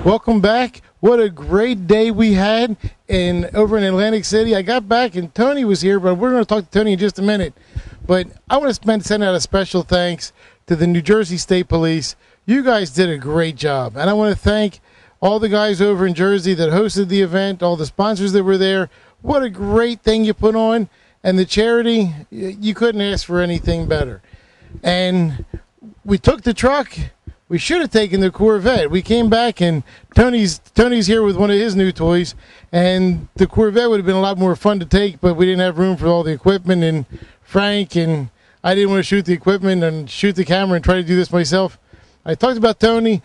Welcome back. What a great day we had over in Atlantic City. I got back and Tony was here, but we're going to talk to Tony in just a minute. But I want to send out a special thanks to the New Jersey State Police. You guys did a great job. And I want to thank all the guys over in Jersey that hosted the event, all the sponsors that were there. What a great thing you put on. And the charity, you couldn't ask for anything better. And we took the truck. We should have taken the Corvette. We came back, and Tony's here with one of his new toys, and the Corvette would have been a lot more fun to take, but we didn't have room for all the equipment, and Frank and I didn't want to shoot the equipment and shoot the camera and try to do this myself. I talked about Tony.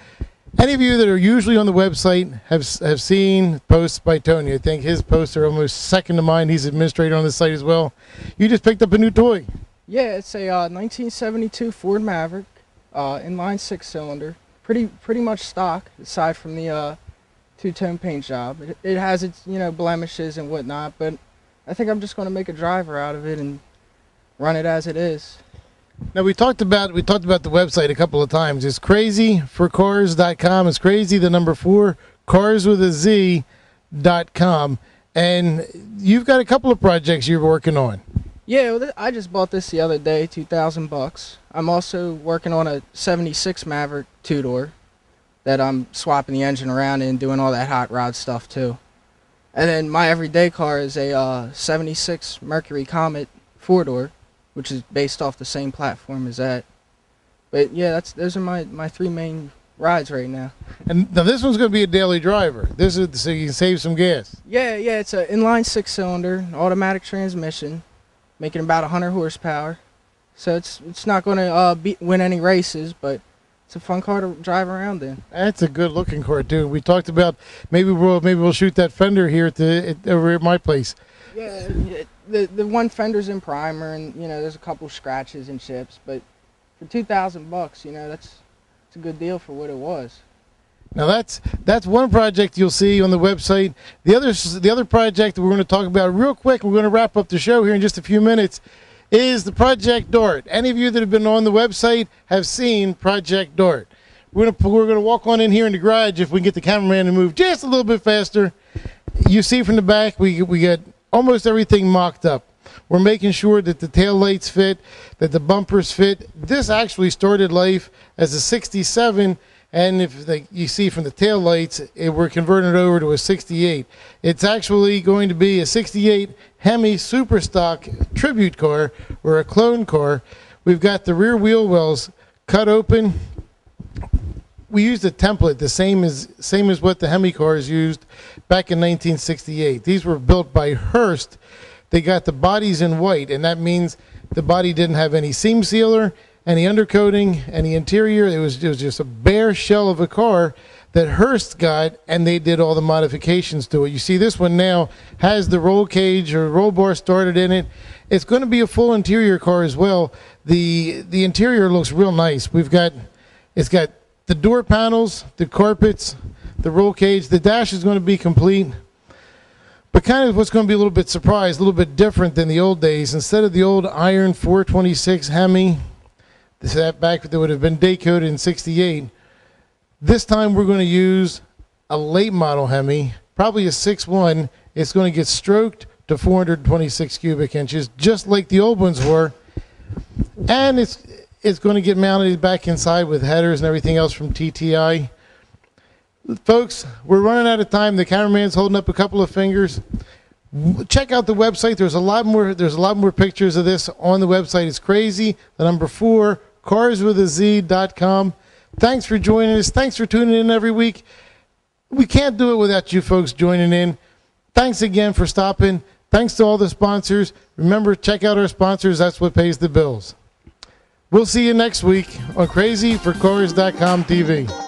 Any of you that are usually on the website have seen posts by Tony. I think his posts are almost second to mine. He's administrator on the site as well. You just picked up a new toy. Yeah, it's a 1972 Ford Maverick. Inline 6-cylinder, pretty much stock aside from the two-tone paint job. It has its blemishes and whatnot, but I think I'm just going to make a driver out of it and run it as it is. Now we talked about the website a couple of times. It's crazyforcars.com. It's crazy the number 4 carswithaz.com, and you've got a couple of projects you're working on. Yeah, I just bought this the other day, $2,000. I'm also working on a 76 Maverick 2-door that I'm swapping the engine around and doing all that hot rod stuff too. And then my everyday car is a 76 Mercury Comet 4-door, which is based off the same platform as that. But yeah, those are my 3 main rides right now. And now this one's going to be a daily driver. This is so you can save some gas. Yeah, it's an inline 6-cylinder, automatic transmission, making about 100 horsepower. So it's not going to win any races, but it's a fun car to drive around in. That's a good looking car too. We talked about maybe we'll shoot that fender here over at my place. Yeah, the one fender's in primer, and there's a couple scratches and chips, but for $2,000, that's a good deal for what it was. Now that's one project you'll see on the website. The other project that we're going to talk about real quick, we're going to wrap up the show here in just a few minutes, is the Project Dart. Any of you that have been on the website have seen Project Dart. We're going to walk on in here in the garage if we can get the cameraman to move just a little bit faster. You see from the back we got almost everything mocked up. We're making sure that the tail lights fit, that the bumpers fit. This actually started life as a 67. And if you see from the tail lights, we're converting it over to a 68. It's actually going to be a 68 Hemi Superstock tribute car or a clone car. We've got the rear wheel wells cut open. We used a template the same as what the Hemi cars used back in 1968. These were built by Hearst. They got the bodies in white, and that means the body didn't have any seam sealer, any undercoating, and the interior, it was just a bare shell of a car that Hearst got, and they did all the modifications to it. You see this one now has the roll cage or roll bar started in it. It's going to be a full interior car as well. The interior looks real nice. It's got the door panels, the carpets, the roll cage. The dash is going to be complete. But kind of what's going to be a little bit surprised, a little bit different than the old days. Instead of the old iron 426 Hemi, that back that would have been day coded in 68. This time we're going to use a late model Hemi, probably a 6.1. It's going to get stroked to 426 cubic inches, just like the old ones were. And it's going to get mounted back inside with headers and everything else from TTI. Folks, we're running out of time. The cameraman's holding up a couple of fingers. Check out the website. There's a lot more pictures of this on the website. It's crazy. The number 4 carswithaz.com. Thanks for joining us. Thanks for tuning in every week. We can't do it without you folks joining in. Thanks again for stopping. Thanks to all the sponsors. Remember, check out our sponsors. That's what pays the bills. We'll see you next week on crazyforcars.com TV.